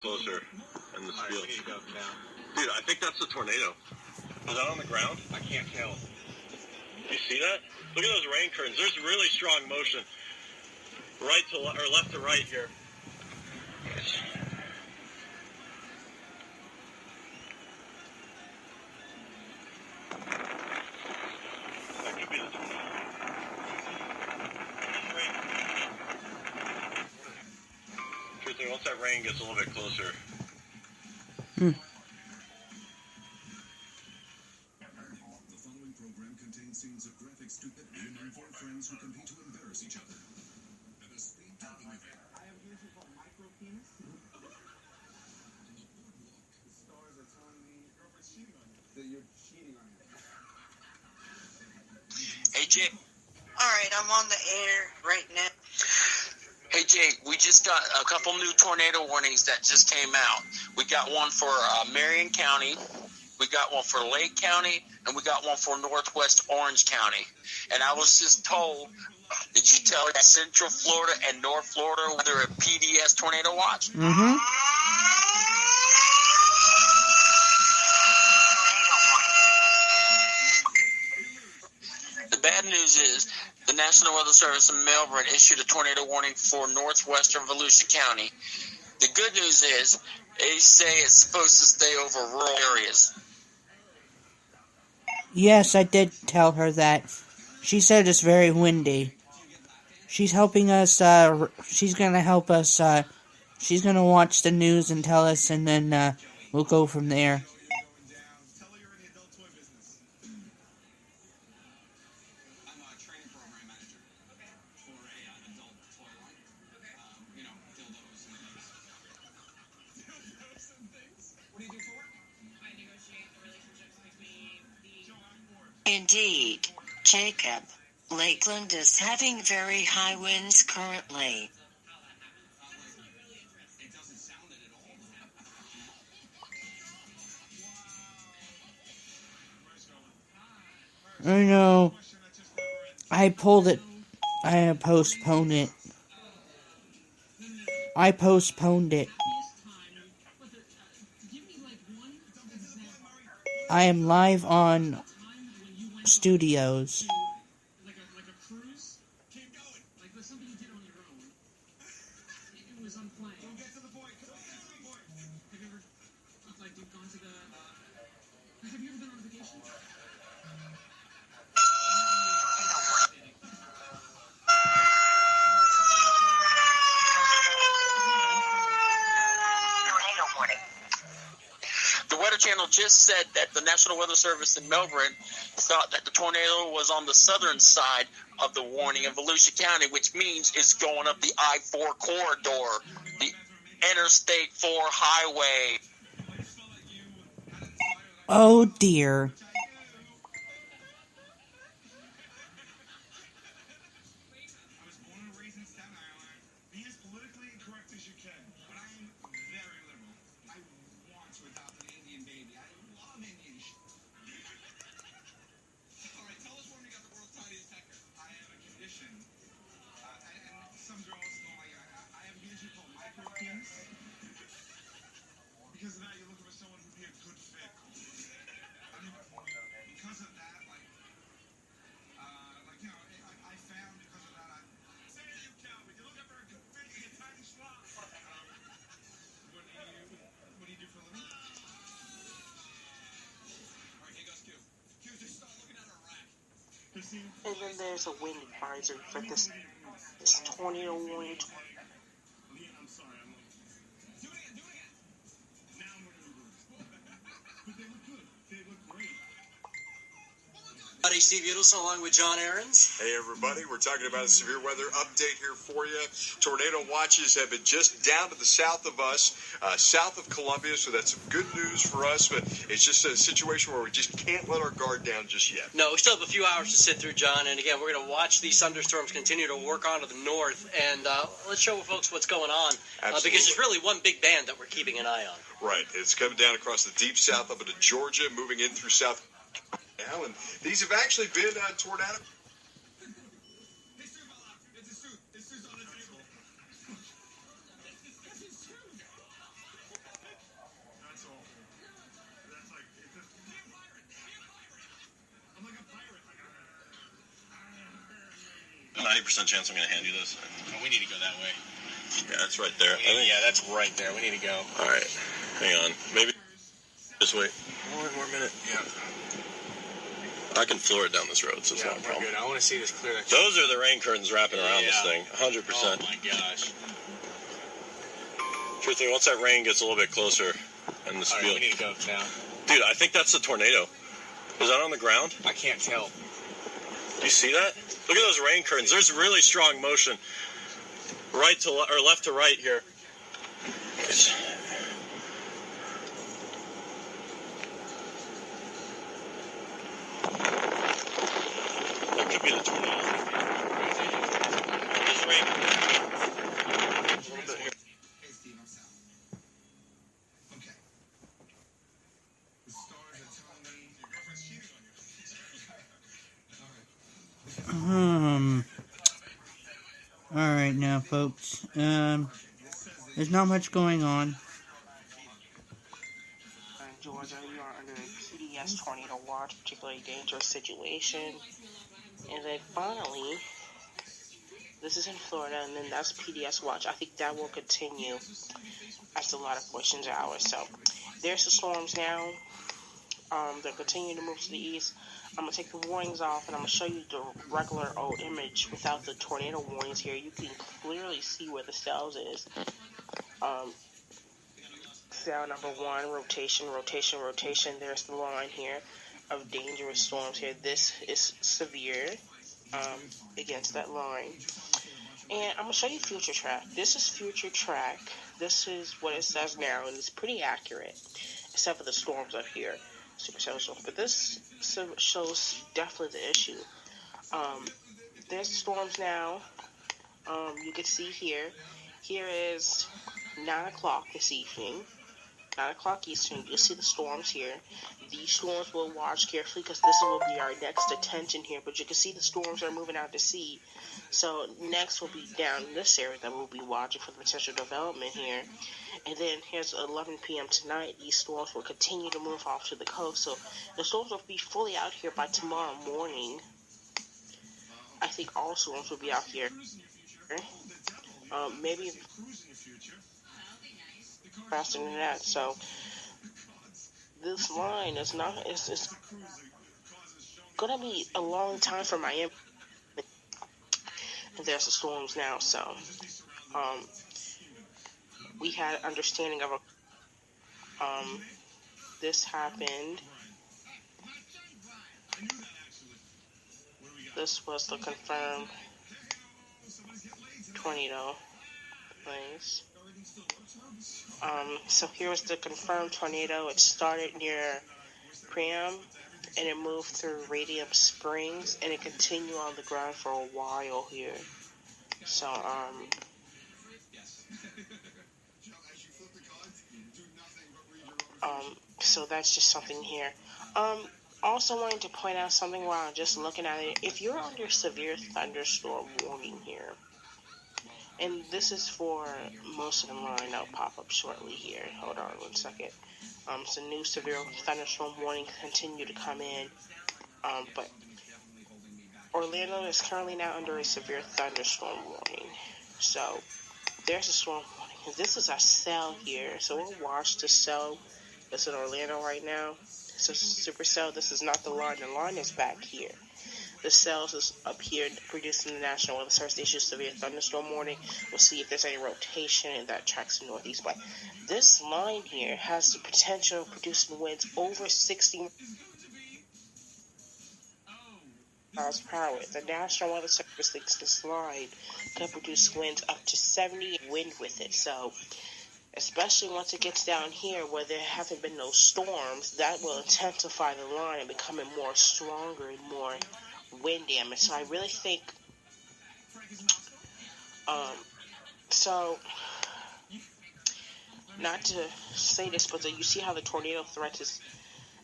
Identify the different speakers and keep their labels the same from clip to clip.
Speaker 1: Closer in the field. Dude, I think that's a tornado. Is that on the ground? I can't tell. You see that? Look at those rain curtains. There's really strong motion. Right to or left to right here. That could be the tornado. Truthfully, once that rain gets a little bit closer.
Speaker 2: The following program contains scenes of graphic stupidity among four friends who compete to embarrass each other. At a speed dating event.
Speaker 3: I have usually called micro penis. The stars are telling me your girlfriend's cheating on you. That you're cheating on you.
Speaker 4: Hey, Jake.
Speaker 5: All right, I'm on the air right now.
Speaker 4: Hey, Jake, we just got a couple new tornado warnings that just came out. We got one for Marion County, we got one for Lake County, and we got one for Northwest Orange County. And I was just told, did you tell Central Florida and North Florida they're a PDS tornado watch?
Speaker 2: Mm-hmm.
Speaker 4: The bad news is the National Weather Service in Melbourne issued a tornado warning for northwestern Volusia County. The good news is they say it's supposed to stay over rural areas.
Speaker 2: Yes, I did tell her that. She said it's very windy. She's helping us, she's gonna help us, she's gonna watch the news and tell us, and then, we'll go from there.
Speaker 3: Tell her you're in the adult toy business. I'm a training program manager for a adult toy line. You know, dildos and things. Dildos and things? What do you do for work? I negotiate the relationships between the...
Speaker 5: Indeed, Jacob, Lakeland is having very high winds currently.
Speaker 3: It doesn't sound it at all.
Speaker 2: I know. I pulled it. I postponed it. I postponed it. I am live on Studios.
Speaker 3: Like a cruise? Keep going. Like there's something you did on your own. It was unplanned. Don't get to the point. Come on, get to the point. Have you ever like gone to the have you ever been on vacation?
Speaker 4: The Weather Channel just said that the National Weather Service in Melbourne thought that the tornado was on the southern side of the warning in Volusia County, which means it's going up the I-4 corridor, the Interstate 4 highway.
Speaker 2: Oh dear.
Speaker 3: I was born and raised in Staten Island. Be as politically incorrect as you can, but I am very liberal. I want to adopt an Indian baby. I love Indian shit. All right, tell us when we got the world's tiniest pecker. I have a condition, and some girls know I have a condition called micro penis. Because of that, you're looking for someone who'd be a good fit. I mean, because of that, like you know, I found because of that, say to you, Calvin, you're looking for a good fit, you get tiny slot. What do you do for a living? All right, here goes Q. Q, just start looking at her rack.
Speaker 5: And then there's a wind advisory for this tornado warning.
Speaker 3: I'm sorry, do it again. Now I'm looking at the but they look good. They look great.
Speaker 6: Buddy Steve Udelson along with John Ahrens.
Speaker 7: Hey everybody, we're talking about a severe weather update here for you. Tornado watches have been just down to the south of us, south of Columbia, so that's some good news for us, but it's just a situation where we just can't let our guard down just yet.
Speaker 6: No, we still have a few hours to sit through, John, and again, we're going to watch these thunderstorms continue to work on to the north, and let's show folks what's going on, because there's really one big band that we're keeping an eye on.
Speaker 7: Right, it's coming down across the deep south up into Georgia, moving in through South now, and these have actually been tornado.
Speaker 3: Hey, Sue, it's a suit. This suit's on the table. That's his suit.
Speaker 1: 90% chance I'm going to hand you this.
Speaker 8: Oh, we need to go that way.
Speaker 1: Yeah, that's right there.
Speaker 8: Yeah, that's right there. We need to go.
Speaker 1: All right. Hang on. Maybe just wait. One more minute.
Speaker 8: Yeah.
Speaker 1: I can floor it down this road, so it's
Speaker 8: Yeah,
Speaker 1: not a
Speaker 8: we're
Speaker 1: problem.
Speaker 8: good. I want to see this clear.
Speaker 1: Those are the rain curtains wrapping around this
Speaker 8: Yeah.
Speaker 1: thing. 100%.
Speaker 8: Oh, my gosh.
Speaker 1: Truth be, once that rain gets a little bit closer and the
Speaker 8: All right,
Speaker 1: field.
Speaker 8: we need to go now.
Speaker 1: Dude, I think that's the tornado. Is that on the ground?
Speaker 8: I can't tell.
Speaker 1: Do you see that? Look at those rain curtains. There's really strong motion. Right to or left to right here. That could be the tornado. There's rain. A little bit here.
Speaker 9: Hey, Steve, I'm Sal. Okay. The stars are telling me your girlfriend's cheating on you.
Speaker 2: All right now, folks. There's not much going on.
Speaker 10: Georgia, you are under a PDS tornado watch, particularly dangerous situation. And then finally, this is in Florida, and then that's PDS watch. I think that will continue after a lot of questions and hours. So there's the storms now. They're continuing to move to the east. I'm going to take the warnings off, and I'm going to show you the regular old image without the tornado warnings here. You can clearly see where the cells is. Cell number 1, rotation, rotation, rotation. There's the line here of dangerous storms here. This is severe against that line. And I'm going to show you future track. This is future track. This is what it says now, and it's pretty accurate, except for the storms up here. Supercell storm. But this shows definitely the issue. There's storms now. You can see here. Here is 9 o'clock this evening. 9 o'clock Eastern. You'll see the storms here. These storms we'll watch carefully because this will be our next attention here. But you can see the storms are moving out to sea. So next will be down in this area that we'll be watching for the potential development here. And then here's 11 p.m. tonight. These storms will continue to move off to the coast. So the storms will be fully out here by tomorrow morning. I think all storms will be out here. Maybe faster than that. So this line is not. It's gonna be a long time for Miami. And there's the storms now. So we had understanding of this happened. This was the confirmed tornado place. So here was the confirmed tornado. It started near Priam, and it moved through Radium Springs, and it continued on the ground for a while here. So, so that's just something here. Also wanted to point out something while I'm just looking at it. If you're under severe thunderstorm warning here, and this is for most of the line, that'll pop up shortly here. Hold on 1 second. So new severe thunderstorm warning continue to come in. But Orlando is currently now under a severe thunderstorm warning. So there's a storm warning. And this is our cell here. So we'll watch the cell that's in Orlando right now. So supercell, this is not the line. The line is back here. The cells is up here producing the National Weather Service issue severe thunderstorm warning. We'll see if there's any rotation in that tracks the northeast. But this line here has the potential of producing winds over 60 miles per hour. The National Weather Service thinks this line can produce winds up to 70 wind with it. So especially once it gets down here where there haven't been no storms, that will intensify the line and becoming more stronger and more wind damage. So I really think so not to say this, but you see how the tornado threat is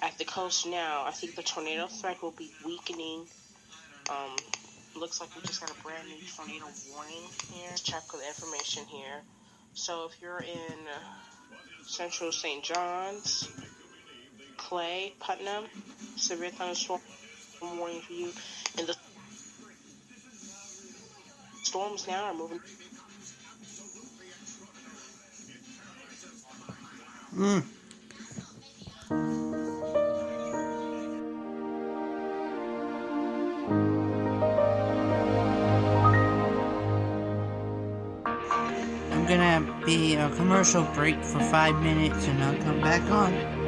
Speaker 10: at the coast now. I think the tornado threat will be weakening. Looks like we just got a brand new tornado warning here. Check the information here. So if you're in central St. John's, Clay, Putnam, severe thunderstorm warning for you. And storms now are moving.
Speaker 2: I'm gonna be a commercial break for 5 minutes and I'll come back on.